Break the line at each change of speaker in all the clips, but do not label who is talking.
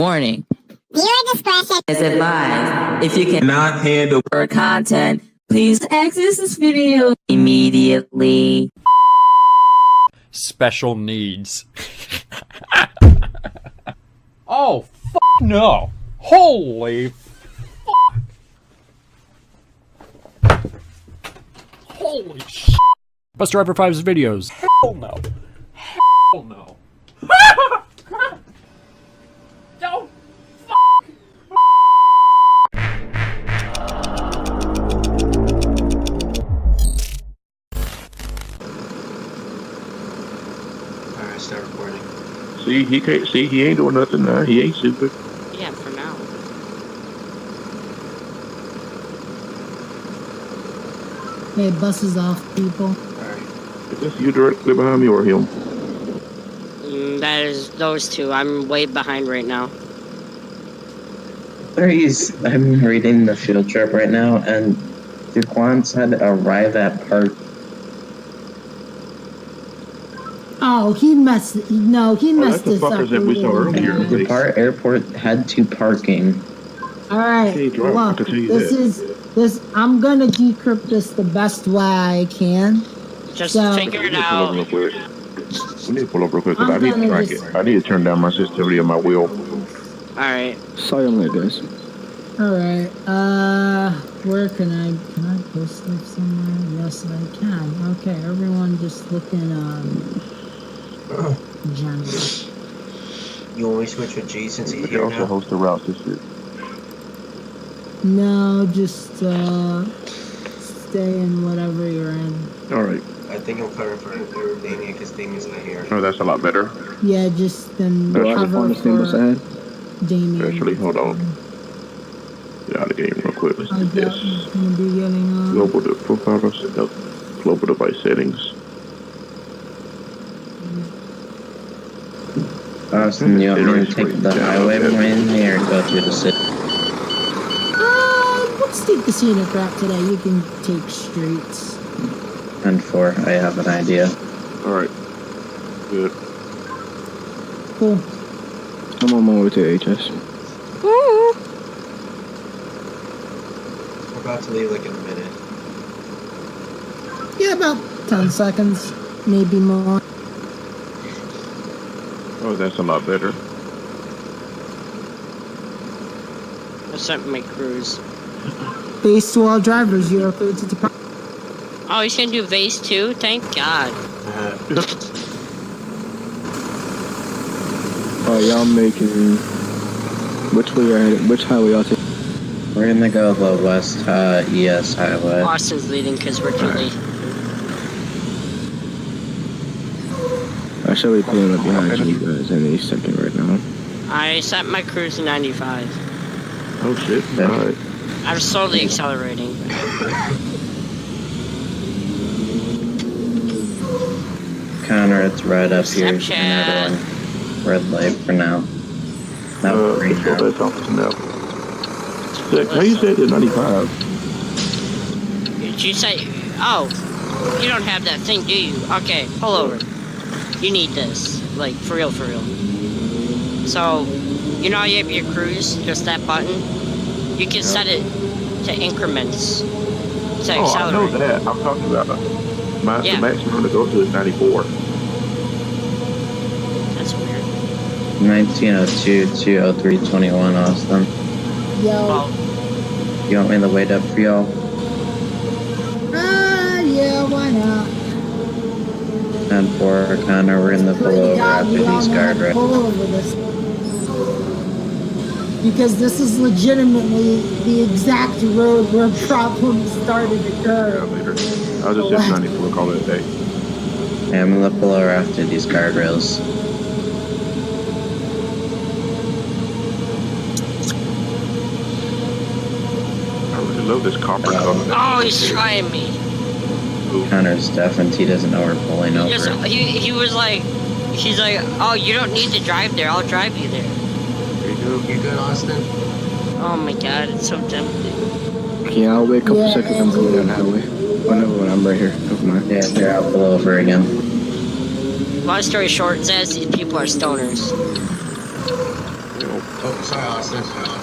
Warning. Viewer discretion is advised. If you cannot handle content, please exit this video immediately.
Special needs. Oh, f no. Holy fuck. Holy shit. Bus Driver 5's videos. Hell no. Hell no. Don't fuck.
Alright, start recording.
See, he can't see. He ain't doing nothing now. He ain't stupid.
Yeah, for now.
Hey, bus is off, people.
Alright. Is this you directly behind me or him?
That is those two. I'm way behind right now.
I'm reading the field trip right now, and Duquan said arrive at park.
Oh, he messed. No, he messed
that's the
this up.
fuckers that we saw earlier.
The airport had to parking.
All right,
Hey, Drop, I
look,
can tell you
this
that.
is. I'm gonna decrypt this the best way I can.
Just
So-
figure it out.
We need to pull up real quick because I
I'm
need to
gonna
track
just-
it. I need to turn down my sensitivity of my wheel.
Alright.
Silent, guys.
All right. Where can I post it somewhere? Yes, I can. Okay, everyone, just look in general.
You want me to switch with G since he's
We can
here
also
now?
host the routes and shit.
No, just stay in whatever you're in.
Alright.
I think I'm covering for Damien because Damien's not here.
Oh, that's a lot better.
Yeah, just then
Do I
cover
find the same bus
for
ahead?
Damien.
Actually, hold on. Get out of the game real quick. Let's do this.
Gonna be getting on.
Global profile global device settings.
Austin, you want me to take the highway mainly or go through the city?
Let's take the scenic route today. You can take streets.
10-4, I have an idea.
Alright. Good.
Cool.
I'm on my way to HS.
We're about to leave like in a minute.
Yeah, about 10 seconds, maybe more.
Oh, that's a lot better.
I sent my cruise.
Base to all drivers, you are cleared to depart.
Oh, he's gonna do vase too? Thank God.
Oh, y'all making... Which way y'all headed? Which highway y'all taking?
We're gonna go the west ES highway.
Austin's leading because we're too late.
I should be pulling up behind you guys any second right now.
I set my cruise to 95.
Oh shit. Alright.
I'm slowly accelerating.
Connor, it's right up here.
Snapchat.
And everyone, red light for now. Not green
So
now.
that's off now. How you said it 95?
Did you say... Oh, you don't have that thing, do you? Okay, pull over. You need this. Like, for real, for real. So, you know how you have your cruise? Just that button? You can set it to increments. To
Oh, I know
accelerate.
that. I'm talking about
Yeah.
the maximum to go to is 94.
That's weird.
1902-203-21, Austin.
Yo.
Well,
You want me to wait up for y'all?
Yeah, why not?
10-4, Connor, we're gonna pull over after these guardrails.
Pull over this. Because this is legitimately the exact road where problems started
Yeah,
occurring.
later. I'll just hit 94, call it a day.
Yeah, I'm gonna pull over after these guardrails.
I really love this copper color.
oh, he's trying me.
Connor's deaf and he doesn't know we're pulling over.
He was like... He's like, oh, you don't need to drive there. I'll drive you there.
There you go.
You good, Austin?
Oh my God, it's so tempting.
Okay, I'll wait a couple
Yeah,
seconds. I'm going down the highway. Oh no, I'm right here. Never mind.
Yeah, here, I'll pull over again.
Long story short, Zaz, these people are stoners.
Oh, Oh, sorry, Austin.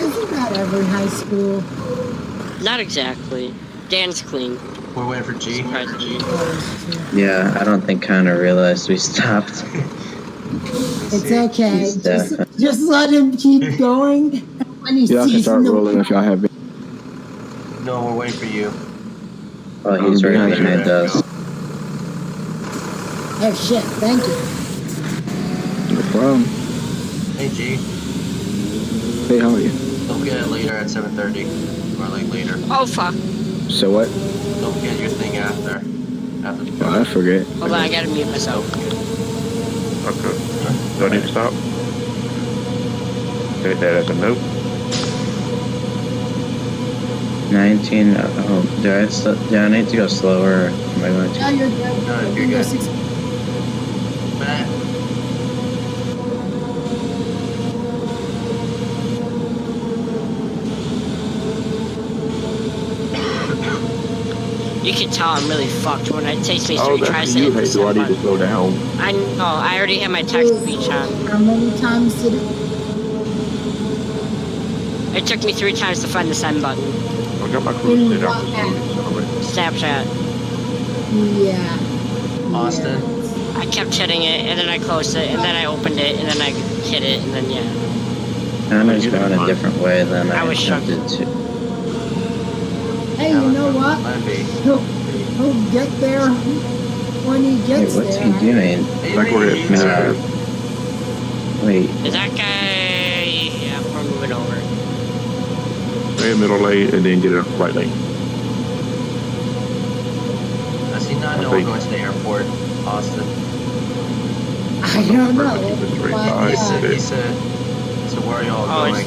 Isn't that every high school?
Not exactly. Dan's clean.
We're waiting for G.
Surprisingly.
Yeah, I don't think Connor realized we stopped.
It's okay.
He's
Just let him keep going. When he
Y'all can
sees
start
no
rolling if y'all have it.
No, we're waiting for you.
Oh, he's right behind us.
Oh shit! Thank you.
No problem.
Hey, G.
Hey, how are you?
Don't forget it later at 7:30. Or like later.
Oh fuck.
So what?
Don't forget your thing after. After the
Oh, I
party.
forget.
Hold on, I gotta mute myself.
Okay. Do I need to stop? Take that as a note.
19. Oh, do I need to go slower? Or am I going
Yeah,
to?
you're good.
No,
You
you're
can go
good.
6.
Matt.
You can tell I'm really fucked when it takes me
Oh,
3 tries
that's
to
you.
hit the
Hey, do I
send
need to
button.
slow down?
I know, I already have my text speech on.
How many times did it?
It took me 3 times to find the send button.
I got my cruise set out this morning.
Snapchat.
Yeah.
Austin.
I kept hitting it, and then I closed it, and then I opened it, and then I hit it, and then yeah.
Connor's going a different way than I
I was
attempted to.
Hey, you know what?
Let it be.
He'll get there when he
Wait,
gets
what's
there.
he doing?
Hey,
Like we're
Lee.
at
Wait,
Is that guy... Yeah, we're moving over.
stay in middle lane and then get it right lane.
Does he not know we're going to the airport, Austin?
I don't know.
Keep it straight
But,
line.
He
yeah.
said, so where are y'all
Oh,
going?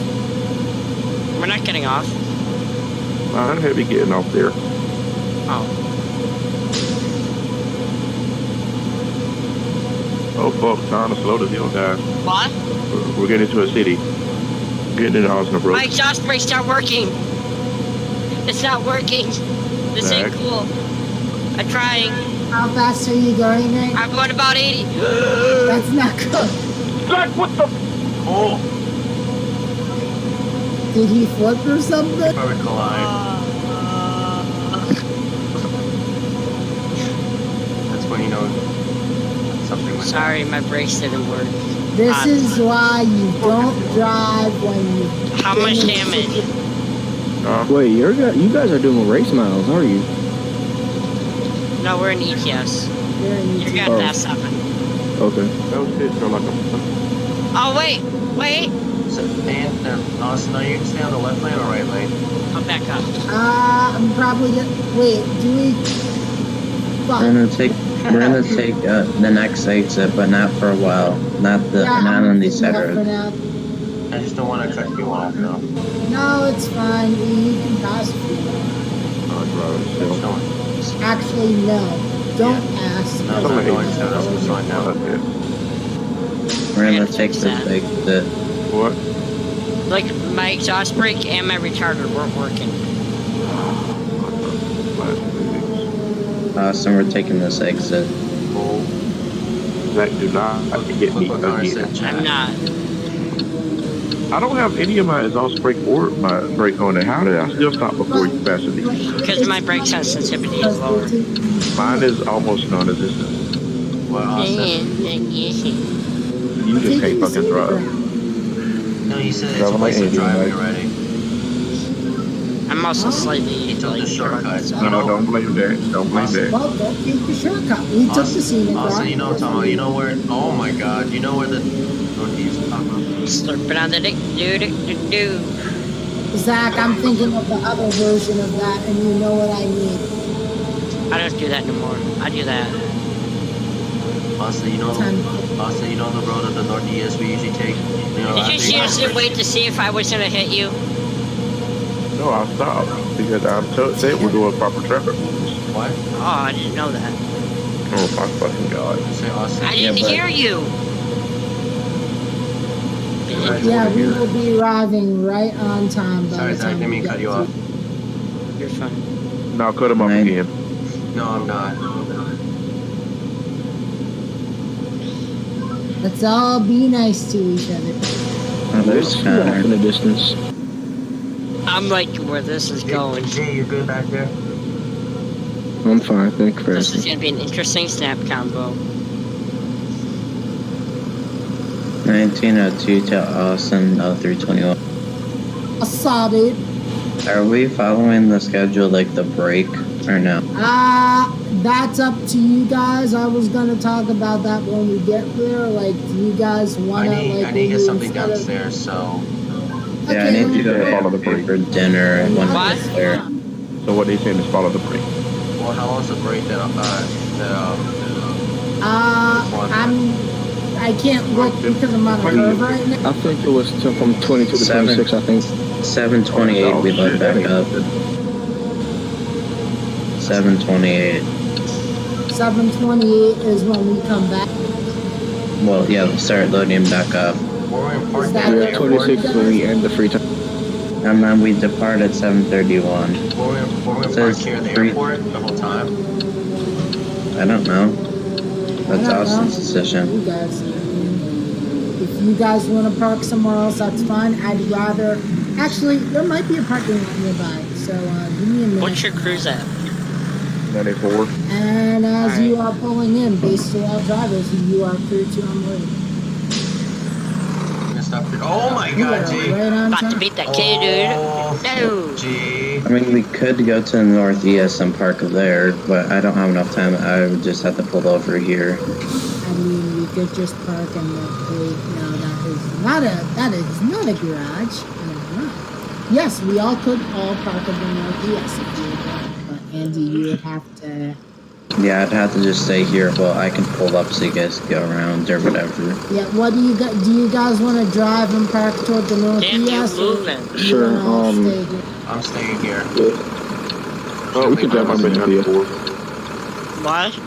We're not getting off.
Mine heavy getting off there.
Oh.
Oh, fuck. Time to slow the hill, guys.
What?
We're getting into a city. Getting into Osnabrück.
My exhaust brakes aren't working. It's not working. This ain't
Zach.
cool. I'm trying.
How fast are you going right?
I'm going about 80.
That's not good.
Zach, what the? Oh.
Did he flip or something?
Probably collide. That's when you know something went
Sorry, my brakes didn't work.
This is why you don't drive when you.
How much damage?
Wait, you guys are doing race miles, are you?
No, we're in ETS. You're
Oh.
getting that 7.
Okay.
That was it. So like a...
Oh, wait.
So, and Austin, are you going to stay on the left lane or right lane?
I'll back up.
I'm probably gonna. Wait, do we? Fuck.
we're gonna take the next exit, but not for a while. Not on these side
for
roads.
now.
I just don't want to cut you off, though.
No, it's fine. You can pass if you want.
Just don't.
Actually, no. Don't ask.
No, I'm not going to. That's what's going down.
That's it.
We're gonna take this exit.
What?
Like, my exhaust brake and my retarder weren't working.
So we're taking this exit.
Zach, do not get me
Look what Connor said,
again.
chat.
I'm not.
I don't have any of my exhaust brake or my brake on it. How did I still stop before you fasten these?
Because my brake sensitivity is lower.
Mine is almost non-existent.
Well, Austin.
You just can't fucking drive.
No, you said it's a
Driving like
waste of
Adrian,
driving
right?
already.
I'm also slightly...
He took the shortcut.
No, don't blame that. Don't blame that.
Well, don't take the shortcut. We took the scenic
Also,
route.
you know what I'm talking about. You know where? Oh my God! You know where the northeast is talking about?
Slurping on the dick, do.
Zach, I'm thinking of the other version of that, and you know what I mean.
I don't do that anymore. I do that.
Also, you know the road of the northeast we usually take. You know,
Did you
after
seriously wait to see if I was gonna hit you?
No, I stopped because I said we're doing proper traffic.
What?
Oh, I didn't know that.
Oh my fucking god!
Say Austin.
I didn't hear you.
Yeah, we will be arriving right on time. By
Sorry,
the
Zach.
time
Didn't mean
we
to cut
get
you
to-
off.
You're fine.
Now cut him off
Nine.
again.
No, I'm not.
Let's all be nice to each other.
Oh, there's
Off in
Connor.
the distance.
I'm liking where this is going.
Jay, you good back there?
I'm fine, thank you for
This is
asking.
gonna be an interesting snap combo.
1902 to Austin 0321.
I saw, dude.
Are we following the schedule like the break or no?
That's up to you guys. I was gonna talk about that when we get there. Like, do you guys wanna
I need to get something downstairs, so...
Yeah, I need to go
follow the break
for dinner when we
What?
get there.
So what they saying is follow the break.
Well, how long's the break that
I can't look because I'm on a curve right now.
I think it was from 22 to 26, I think.
7:28 we load back up. 7:28.
7:28 is when we come back.
Well, yeah, we'll start loading back up.
Is that
Yeah,
it?
26 when we end the free time.
And then we depart at 7:31.
Were we
Says
parked here in the
three-
airport the whole time?
I don't know. That's
I don't
Austin's
know.
decision.
You guys, if you guys want to park somewhere else, that's fine. I'd rather. Actually, there might be a parking lot nearby, so give me a minute.
What's your cruise at?
94.
And as you are pulling in, base to all drivers, you are clear to unload.
Oh my
You
god,
are
G!
right on
About to
time.
beat that K, dude. No.
G!
I mean, we could go to the northeast and park there, but I don't have enough time. I would just have to pull over here.
I mean, we could just park in the wait. No, that is not a garage. No. Yes, we all could all park in the northeast if you would like, but Andy, you would have to.
Yeah, I'd have to just stay here. Well, I can pull up so you guys can go around or whatever.
Yeah, what do you guys want to drive and park toward the
Damn,
northeast?
you
or
moving.
you
Sure,
wanna all stay here?
I'm staying here.
Oh, we could drive
I'm
on
at
the
94.
What?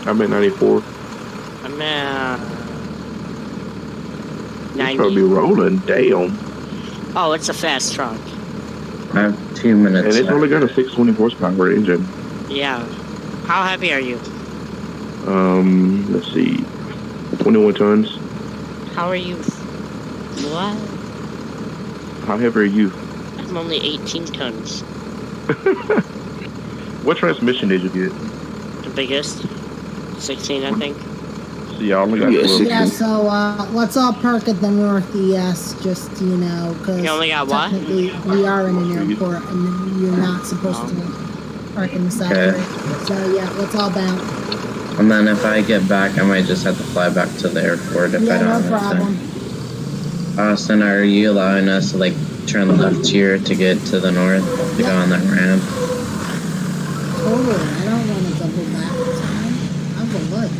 I'm at 94.
I'm at...
It's probably
90.
rolling. Damn.
Oh, it's a fast truck.
I have 2 minutes.
And it's
left.
only got a 620 horsepower engine.
Yeah. How heavy are you?
Let's see. 21 tons.
How are you? What?
How heavy are you?
I'm only 18 tons.
What transmission did you get?
The biggest. 16, I think.
See, y'all only got
Yeah,
12.
Yeah, so let's all park at the northeast, just because
You only got what?
technically we are in an airport and you're not supposed to park in the side.
Okay.
So yeah, let's all bounce.
And then if I get back, I might just have to fly back to the airport if I
Yeah,
don't
no
have
problem.
time. Austin, are you allowing us to like turn left here to get to the north to go on that ramp?
Totally. I don't want to double back time. I would like.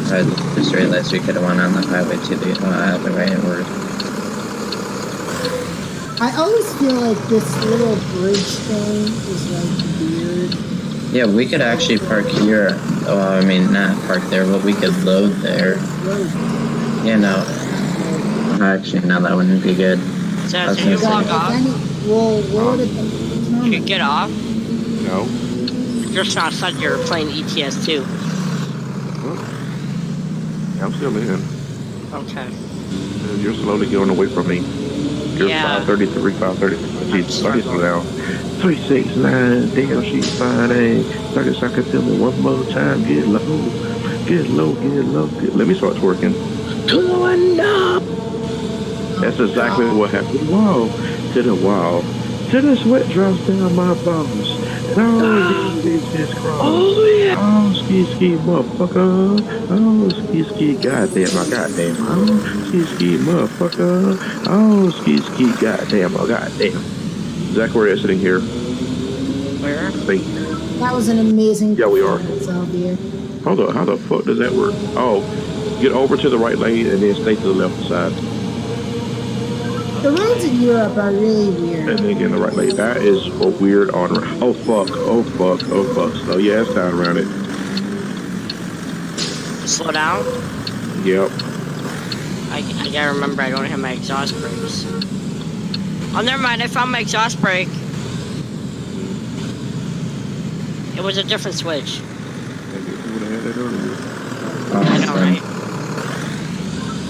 I just realized we could have went on the highway to the way it worked.
I always feel like this little bridge thing is like weird.
Yeah, we could actually park here. Well, I mean, not park there, but we could load there. You know. Actually, no, that wouldn't be good.
So,
Okay.
can you
So
walk
if
off?
we'll load it.
You can get off?
No.
You're not said you're playing ETS too.
I'm still in.
Okay.
You're slowly going away from me. You're
Yeah.
533, 533. She's 30 slow down. 369, damn, she's fine. 30 seconds, tell me one more time. Get low, get low, get low. Let me start twerking. To the window. That's exactly what happened. Wall to the wall. Till the sweat drops down my balls. And all these just cross. Oh, yeah. Oh, ski, motherfucker. Oh, ski, goddamn, goddamn. Oh, ski, motherfucker. Oh, ski, goddamn, goddamn. Zach, we're sitting here.
Where?
Think.
That was an amazing.
Yeah, we are.
performance, Albier.
Hold on, how the fuck does that work? Oh, get over to the right lane and then stay to the left side.
The roads in Europe are really
And
weird.
then get in the right lane. That is a weird on. Oh fuck, oh fuck, oh fuck. So yeah, it's down around it.
Slow down?
Yep.
I gotta remember I don't have my exhaust brakes. Oh, never mind, I found my exhaust brake. It was a different switch.
Maybe we would have had that earlier.
I know, right?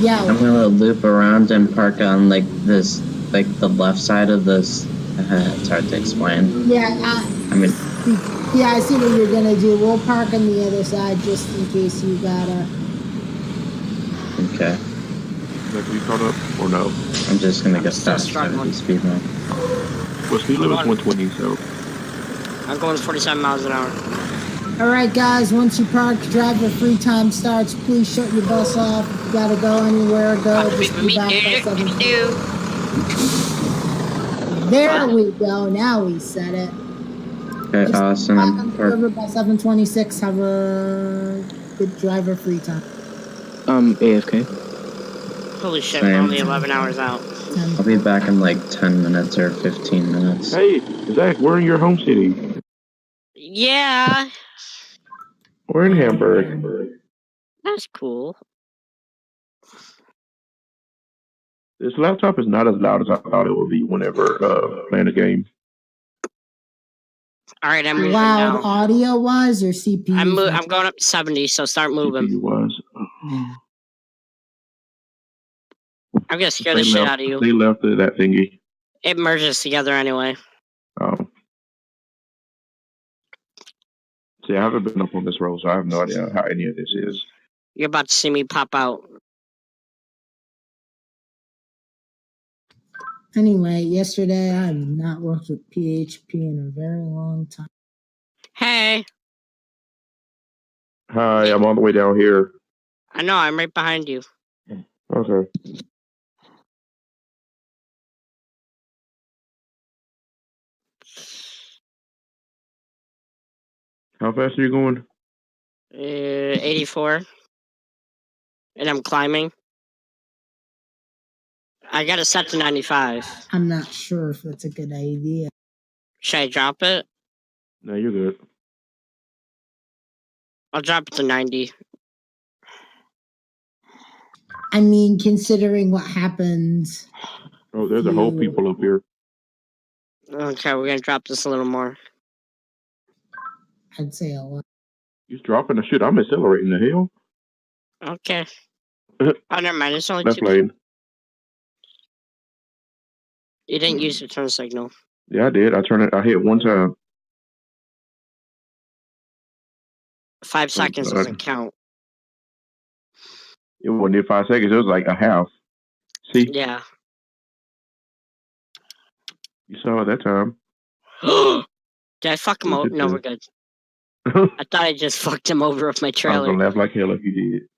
Yeah.
I'm gonna loop around and park on like this, like the left side of this. It's hard to explain.
Yeah.
I mean,
yeah, I see what you're gonna do. We'll park on the other side just in case you gotta.
okay.
Like you caught up or no?
I'm just gonna go
still
fast
struggling.
speed limit.
Well, speed limit's 120, so.
I'm going 47 miles an hour.
All right, guys. Once you park, driver free time starts. Please shut your bus off. If you gotta go anywhere, go. Just be back by 7. There we go. Now we said it.
Okay, awesome. I'm parked.
By 7:26. Have a good driver free time.
AFK.
Holy shit, we're only 11 hours out.
I'll be back in like 10 minutes or 15 minutes.
Hey, Zach, we're in your home city.
Yeah.
We're in Hamburg.
That's cool.
This laptop is not as loud as I thought it would be whenever playing a game.
All right, I'm moving
Loud
now.
audio wise or CPU?
I'm going up to 70, so start moving.
CPU wise.
I'm gonna scare the shit out of you.
They left that thingy.
It merges together anyway.
See, I haven't been up on this road, so I have no idea how any of this is.
You're about to see me pop out.
Anyway, yesterday I have not worked with PHP in a very long time.
Hey.
Hi, I'm on the way down here.
I know, I'm right behind you.
Okay. How fast are you going?
84. And I'm climbing. I got it set to 95.
I'm not sure if that's a good idea.
Should I drop it?
No, you're good.
I'll drop it to 90.
I mean, considering what happened.
Oh, there's a whole people up here.
Okay, we're gonna drop this a little more.
I'd say a lot.
You're dropping the shit. I'm accelerating the hell.
Okay. Oh, never mind. It's only
Left
2.
lane.
You didn't use the turn signal.
Yeah, I did. I hit one time.
5 seconds doesn't count.
It wasn't even 5 seconds. It was like a half. See?
Yeah.
You saw it that time.
Did I fuck him over? No, we're good. I thought I just fucked him over with my
I was
trailer.
gonna laugh like hell if you did.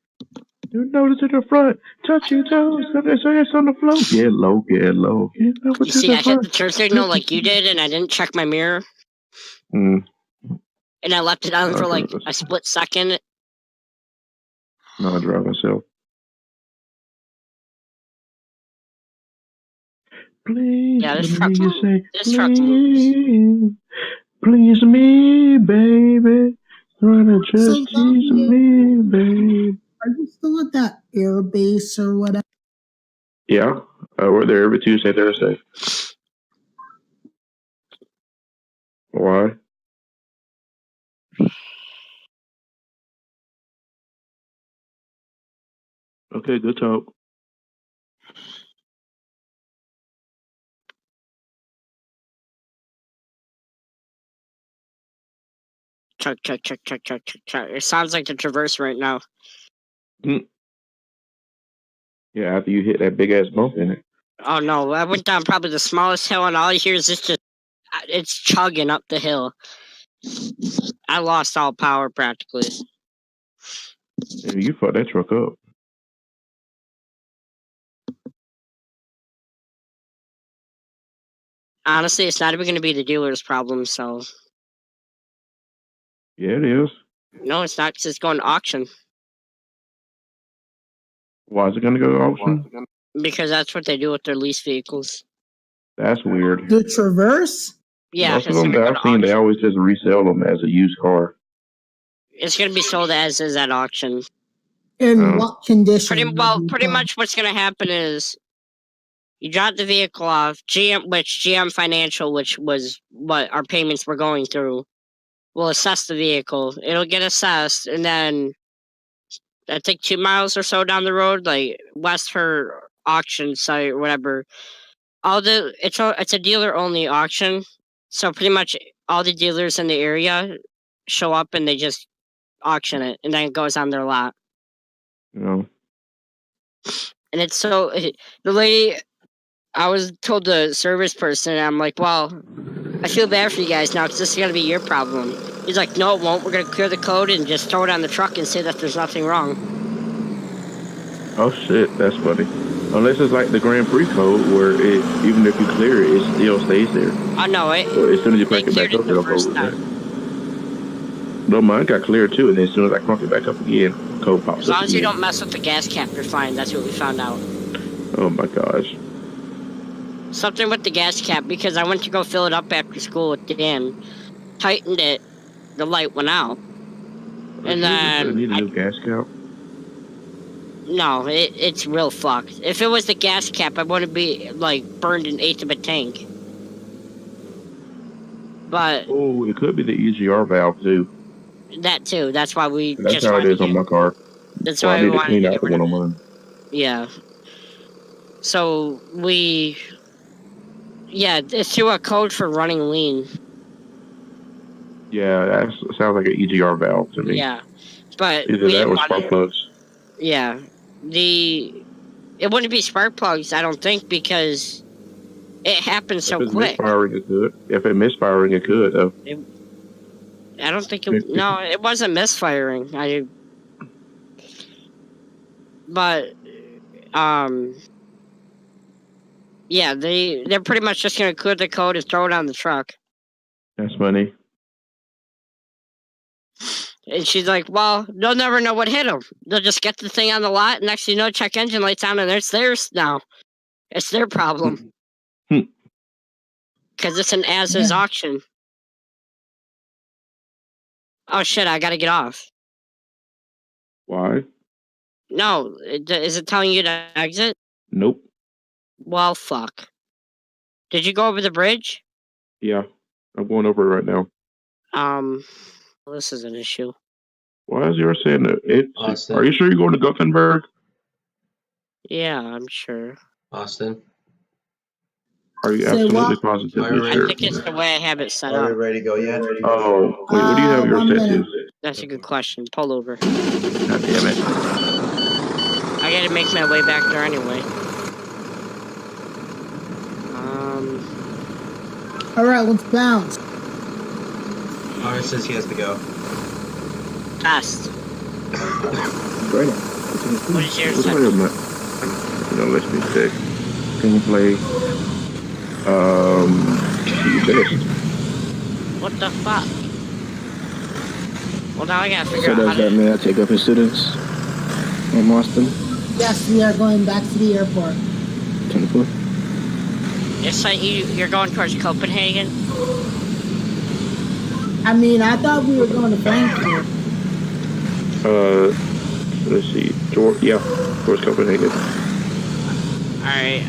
You notice at the front, touch your toes, put your ass on the floor. Get low, get low, get low.
You see, I hit the turn signal like you did, and I didn't check my mirror.
Mm.
And I left it on for like a split second.
No, I drive myself. Please,
Yeah, this truck moves. This truck
moves. Please me, baby. Wanna just tease me, baby.
Are you still at that air base or whatever?
Yeah, we're there every Tuesday, Thursday. Why? Okay, good talk.
Chuck. It sounds like the Traverse right now.
Yeah, after you hit that big ass bump in it.
Oh no, I went down probably the smallest hill, and all I hear is it's chugging up the hill. I lost all power practically.
Yeah, you fucked that truck up.
Honestly, it's not even going to be the dealer's problem, so...
Yeah, it is.
No, it's not, because it's going to auction.
Why is it going to go to auction?
Because that's what they do with their lease vehicles.
That's weird.
The Traverse?
Yeah,
most of them that I've seen, they always just resell them as a used car.
It's going to be sold as is at auction.
In what condition?
Pretty much what's going to happen is you drop the vehicle off, GM Financial, which was what our payments were going through, will assess the vehicle. It'll get assessed, and then I think 2 miles or so down the road, like west her auction site or whatever. It's a dealer only auction, so pretty much all the dealers in the area show up and they just auction it, and then it goes on their lot.
You know.
And it's so the lady, I was told the service person, and I'm like, well, I feel bad for you guys now because this is gonna be your problem. He's like, no, it won't. We're gonna clear the code and just throw it on the truck and say that there's nothing wrong.
Oh shit, that's funny. Unless it's like the Grand Prix code where it, even if you clear it, it still stays there.
I know it.
So as soon as you crank it
cleared
back up,
the
it'll go
first
with
time.
that. No, mine got cleared too, and then as soon as I crank it back up again, code pops up.
As long as you
again.
don't mess with the gas cap, you're fine. That's what we found out.
Oh my gosh.
Something with the gas cap, because I went to go fill it up after school with Dan, tightened it, the light went out. And then
need a new gas cap.
No, it's real fucked. If it was the gas cap, I wouldn't be like burned an eighth of a tank. But
Oh, it could be the EGR valve too.
that too. That's why we.
That's
just
how it
wanted
is
to
on
get-
my car.
That's
So
why
I
we
need to
wanted
clean
to
out
get
the
rid
one
of
on
it.
mine.
Yeah. So we. Yeah, it's through a code for running lean.
Yeah, that sounds like an EGR valve to me.
Yeah, but
Either
we
that
didn't
or
want
spark
it.
plugs.
Yeah, it wouldn't be spark plugs, I don't think, because it happened so
If it's
quick.
misfiring, it could. If it's misfiring, it could, though.
I don't think it. No, it wasn't misfiring. But yeah, they're pretty much just gonna clear the code and throw it on the truck.
That's funny.
And she's like, well, they'll never know what hit them. They'll just get the thing on the lot, and next thing you know, check engine lights on, and it's theirs now. It's their problem. Because it's an as-is auction. Oh, shit, I gotta get off.
Why?
No, is it telling you to exit?
Nope.
Well, fuck. Did you go over the bridge?
Yeah, I'm going over it right now.
This is an issue.
Why is yours saying that?
Austin.
Are you sure you're going to Gothenburg?
Yeah, I'm sure.
Austin,
Are you
Say
absolutely
what?
positively
Are you
I
sure?
think it's the way I have it set
are we
up.
ready to go yet?
Oh, wait, what do you have your
1
set
minute.
to?
That's a good question. Pull over.
God damn it.
I gotta make my way back there anyway.
All right, let's bounce.
Ours says he has to go.
Fast.
Great.
What is yours?
What's my, let's be sick. Can you play, you finished?
What the fuck? Well, now I gotta figure
So
out how
does that
to...
mean I take up his students in Boston?
Yes, we are going back to the airport.
24?
It's like you're going towards Copenhagen?
I mean, I thought we were going to Frankfurt.
Let's see. Yeah, towards Copenhagen.
Alright,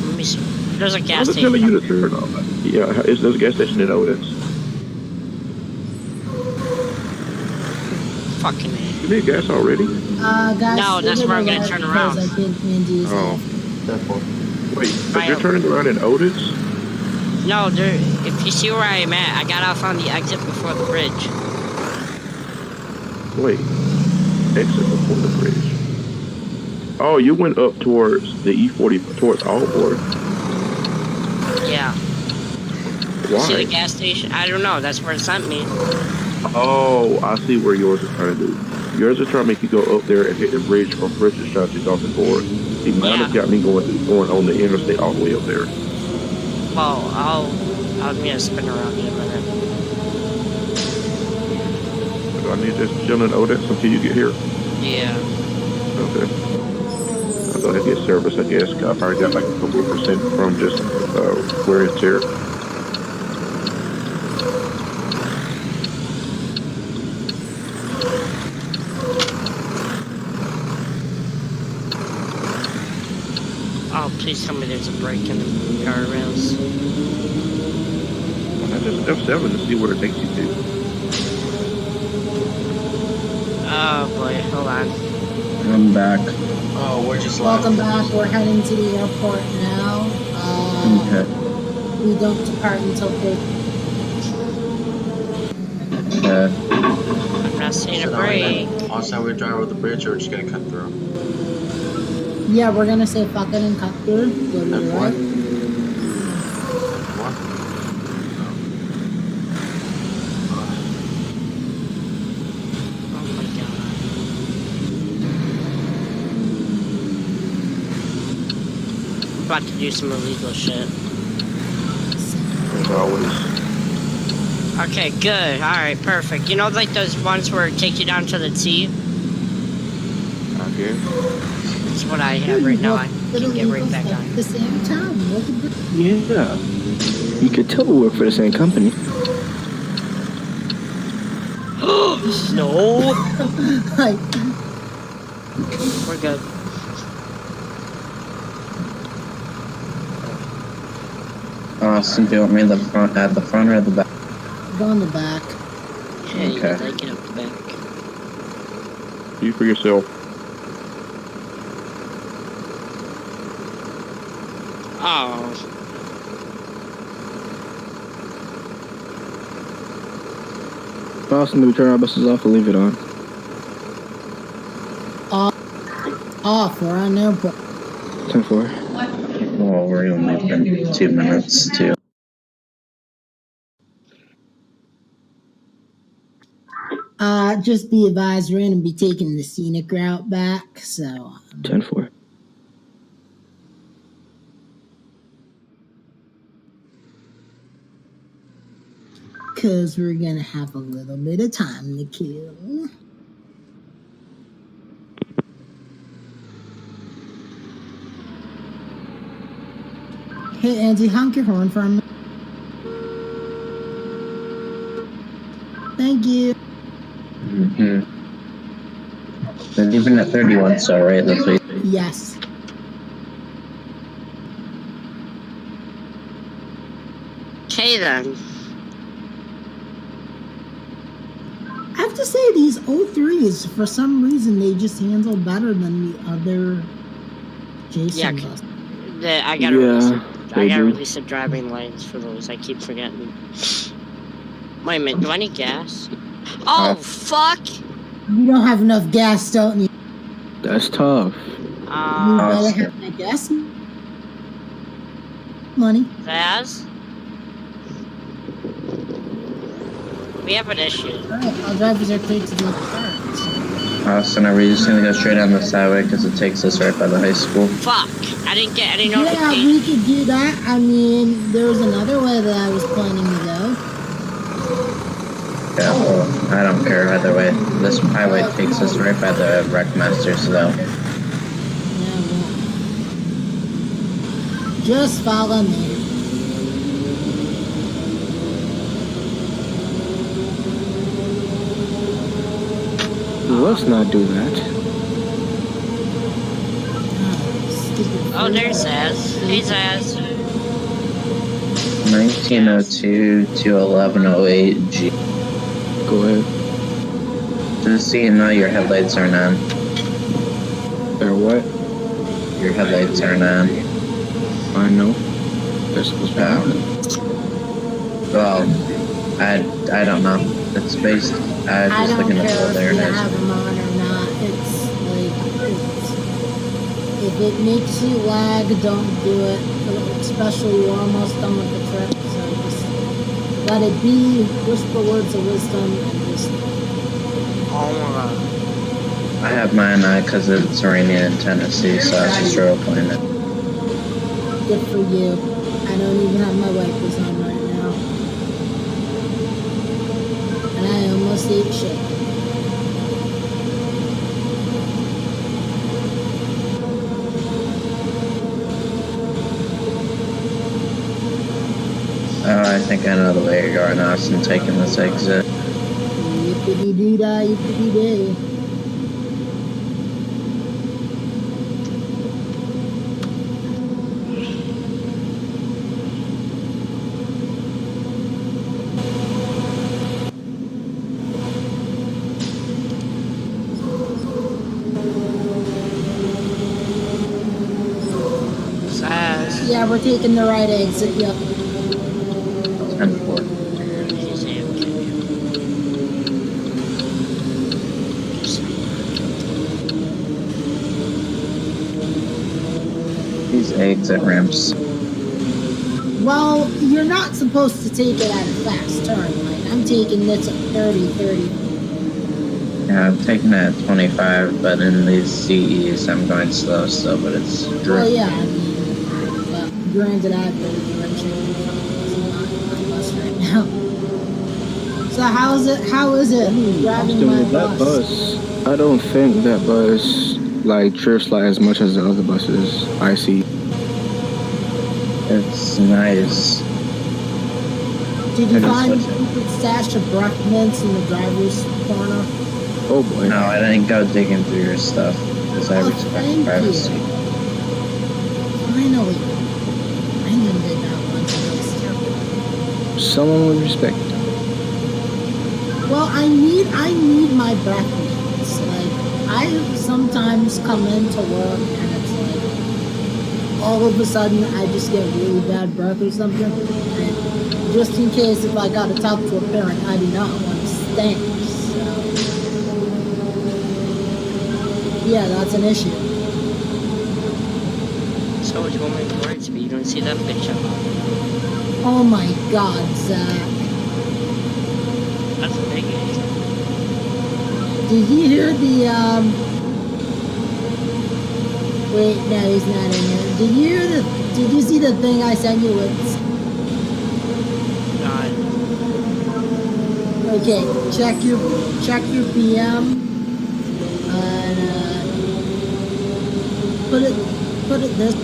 let me see. There's a gas
I was
station.
telling you to turn off. Yeah, there's a gas station in Otis.
Fucking A.
You need gas already?
Guys,
No, that's where I'm gonna turn around.
because I think Andy is
Oh.
Therefore.
Wait, but you're turning around in Otis?
No, if you see where I am at, I got off on the exit before the bridge.
Wait. Exit before the bridge. Oh, you went up towards the E40, towards Allport.
Yeah.
Why?
See the gas station? I don't know. That's where it sent me.
Oh, I see where yours is trying to do. Yours is trying to make you go up there and hit the bridge from Bridges trying to off the board. He might have got me going on the interstate all the way up there.
Well, I'll need to spin around in a minute.
So I need to just chill in Otis until you get here.
Yeah.
Okay. I'll go ahead and get service, I guess. I probably got like a couple of percent from just wear and tear.
Oh, please tell me there's a break in the guardrails.
I just F7 to see where it takes you to.
Oh boy, hold on.
I'm back.
Oh, we're just
Welcome back. We're heading to the airport now.
Okay.
We don't depart until 4.
I'm not seeing a break.
Also, we're driving over the bridge, or we're just gonna cut through.
Yeah, we're gonna say fuck it and cut through. Go to the
And
right.
What?
Oh my god. I'm about to do some illegal shit.
As always.
Okay, good. Alright, perfect. You know, like those ones where it takes you down to the T?
Okay.
That's what I have right now. I can get right back on.
At the same time. Look at this.
Yeah. You could tell we work for the same company.
No!
Like,
We're good.
Austin, do you want me at the front or at the back?
go in the back.
Yeah, you
Okay.
can take it up the back.
You for yourself.
Oh.
Austin, do we turn our buses off or leave it on?
Off. We're on airport.
10-4.
Well, we're only in 2 minutes too.
Just be advised, we're gonna be taking the scenic route back, so
10-4.
because we're gonna have a little bit of time to kill. Hey, Angie, honk your horn for me. Thank you.
Mm-hmm. They're leaving at 31, so right, that's what you
Yes.
Okay then.
I have to say, these 03s, for some reason, they just handle better than the other Jason
Yeah,
buses.
I gotta
Yeah, they do.
release the driving lanes for those. I keep forgetting. Wait a minute, do I need gas? Oh, fuck!
You don't have enough gas, don't you?
That's tough.
You better have that gas money.
Vaz? We have an issue.
Alright, I'll drive us to the park.
Austin, are we just gonna go straight down this highway because it takes us right by the high school?
Fuck! I didn't get any
Yeah,
notification.
we could do that. I mean, there was another way that I was planning to go.
Yeah, well, I don't care either way. This highway takes us right by the wreck masters, though.
Yeah, well, just follow me.
Let's not do that.
Stupid
Oh, there's Zaz. Hey, Zaz.
1902 to 1108 G.
Go ahead.
Just so you know, your headlights are on.
Or what?
Your headlights are on.
I know. They're supposed to be on.
Well, I don't know. It's based. I was
I
just
don't
looking at
care
the
if
there
you
it is.
have them on or not. It's like, if it makes you lag, don't do it. Especially you're almost done with the trip, so just let it be. Whisper words of wisdom and just.
Oh my god.
I have mine on because it's raining in Tennessee, so I was just rolling it.
Good for you. I don't even have my wipers on right now. And I almost ate shit.
Oh, I think I know the way you're going, Austin, taking this exit.
Yippity-doo-dah, yippity-day. Yeah, we're taking the right exit. Yep.
10-4. These exit ramps.
Well, you're not supposed to take it at a fast turn. Like, I'm taking this at 30.
Yeah, I'm taking it at 25, but in these CEs, I'm going slow still, but it's
Well, yeah, I mean, but granted, I have the direction on bus right now. So how is it driving my bus?
I don't think that bus like trips like as much as the other buses I see.
It's nice.
Did you
I just
find a
switched
stash of breath mints in the driver's corner?
Oh boy.
No, I didn't go digging through your stuff because I respect
thank
privacy.
you. Finally. Brandon did not want to waste.
Someone with respect.
Well, I need my breath mints. Like, I sometimes come into work and it's like, all of a sudden I just get really bad breath or something. And just in case if I gotta talk to a parent, I do not want to stink. So, yeah, that's an issue.
So much woman words, but you don't see that picture.
Oh my God, Zach.
That's a big issue.
Did you hear the, wait, no, he's not in here. Did you see the thing I sent you with? Okay, check your PM, and, put it this.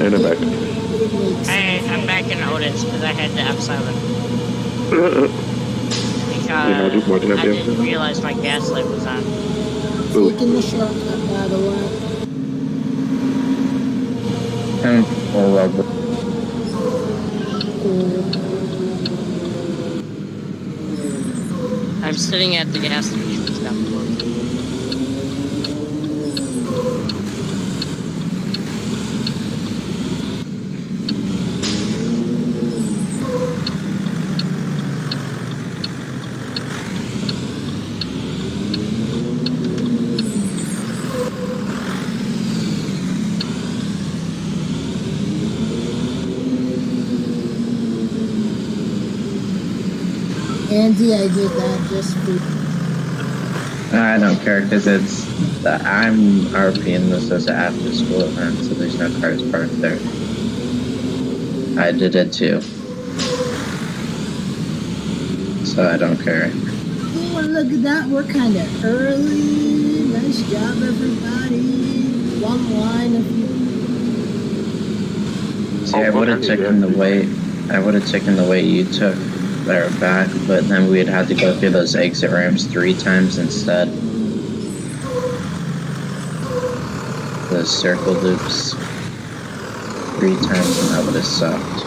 And I'm back.
Hey, I'm back in Otis because I had to have silent.
Yeah, I do more than
I
I did.
didn't realize my gas light was on.
Taking the shortcut, by the way.
10-4 level.
I'm sitting at the gas station. Stop working.
Andy, I did that just for...
I don't care because I'm RP and this is an after school event, so there's no cars parked there. I did it too. So I don't care.
Oh, look at that, we're kind of early. Nice job, everybody. One line of you.
See, I would have taken the weight. I would have taken the weight you took there back, but then we'd have to go through those exit ramps 3 times instead. Those circle loops 3 times, and that would have sucked.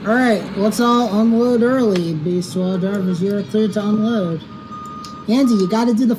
Alright, let's all unload early. Beast Wall drivers, you're clear to unload. Andy, you gotta do the